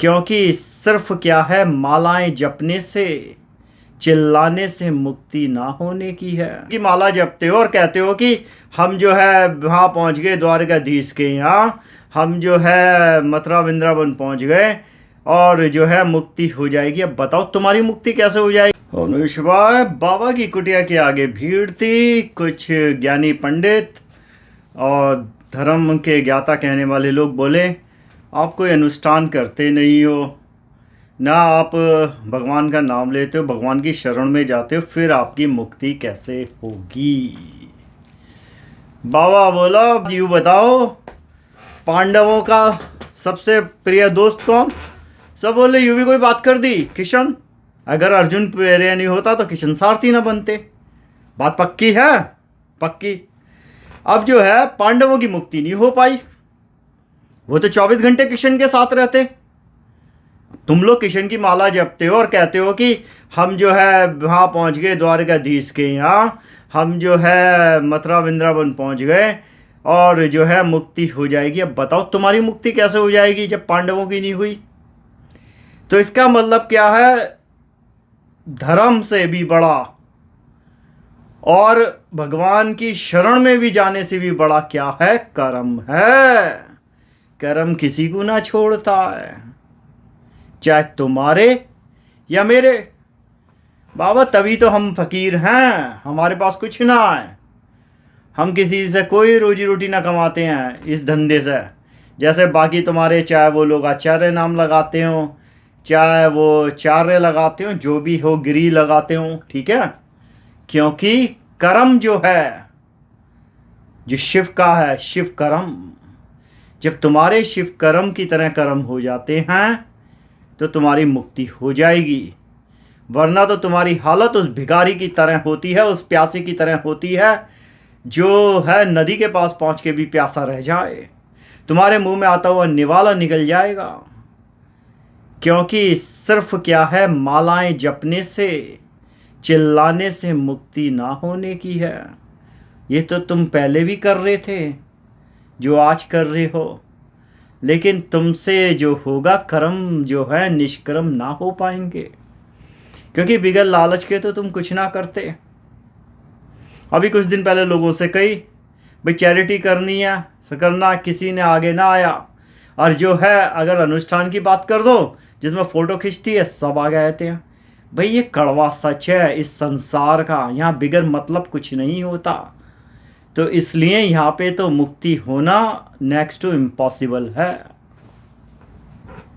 क्योंकि सिर्फ क्या है, मालाएं जपने से, चिल्लाने से मुक्ति ना होने की है। कि माला जपते हो और कहते हो कि हम जो है वहाँ पहुँच गए, द्वारकाधीश के यहाँ हम जो है मथुरा वृंदावन पहुँच गए और जो है मुक्ति हो जाएगी। अब बताओ तुम्हारी मुक्ति कैसे हो जाएगी। ओम नमः शिवाय। बाबा की कुटिया के आगे भीड़ थी, कुछ ज्ञानी पंडित और धर्म के ज्ञाता कहने वाले लोग बोले, आप कोई अनुष्ठान करते नहीं हो ना, आप भगवान का नाम लेते हो, भगवान की शरण में जाते हो, फिर आपकी मुक्ति कैसे होगी। बाबा बोला, यूँ बताओ पांडवों का सबसे प्रिय दोस्त कौन। सब बोले यूँ भी कोई बात कर दी, किशन। अगर अर्जुन प्रिय नहीं होता तो किशन सारथी ना बनते। बात पक्की है, पक्की। अब जो है पांडवों की मुक्ति नहीं हो पाई, वो तो 24 घंटे किशन के साथ रहते। तुम लोग किशन की माला जपते हो और कहते हो कि हम जो है वहाँ पहुँच गए, द्वारकाधीश के यहाँ हम जो है मथुरा वृंदावन पहुँच गए और जो है मुक्ति हो जाएगी। अब बताओ तुम्हारी मुक्ति कैसे हो जाएगी जब पांडवों की नहीं हुई। तो इसका मतलब क्या है, धर्म से भी बड़ा और भगवान की शरण में भी जाने से भी बड़ा क्या है, कर्म है। कर्म किसी को ना छोड़ता है, चाहे तुम्हारे या मेरे। बाबा तभी तो हम फकीर हैं, हमारे पास कुछ ना है, हम किसी से कोई रोजी रोटी ना कमाते हैं इस धंधे से। जैसे बाकी तुम्हारे, चाहे वो लोग आचार्य नाम लगाते हो, चाहे वो चार्य लगाते हो, जो भी हो, गिरी लगाते हो, ठीक है। क्योंकि कर्म जो है, जो शिव का है, शिव कर्म, जब तुम्हारे शिव कर्म की तरह कर्म हो जाते हैं तो तुम्हारी मुक्ति हो जाएगी। वरना तो तुम्हारी हालत उस भिखारी की तरह होती है, उस प्यासे की तरह होती है जो है नदी के पास पहुंच के भी प्यासा रह जाए, तुम्हारे मुंह में आता हुआ निवाला निकल जाएगा। क्योंकि सिर्फ क्या है, मालाएं जपने से, चिल्लाने से मुक्ति ना होने की है। ये तो तुम पहले भी कर रहे थे जो आज कर रहे हो, लेकिन तुमसे जो होगा कर्म जो है निष्कर्म ना हो पाएंगे, क्योंकि बिगैर लालच के तो तुम कुछ ना करते। अभी कुछ दिन पहले लोगों से कही भाई चैरिटी करनी है, करना, किसी ने आगे ना आया। और जो है अगर अनुष्ठान की बात कर दो जिसमें फ़ोटो खींचती है, सब आगे आते हैं। भाई ये कड़वा सच है इस संसार का, यहाँ बिगैर मतलब कुछ नहीं होता। तो इसलिए यहाँ पे तो मुक्ति होना नेक्स्ट टू इम्पॉसिबल है।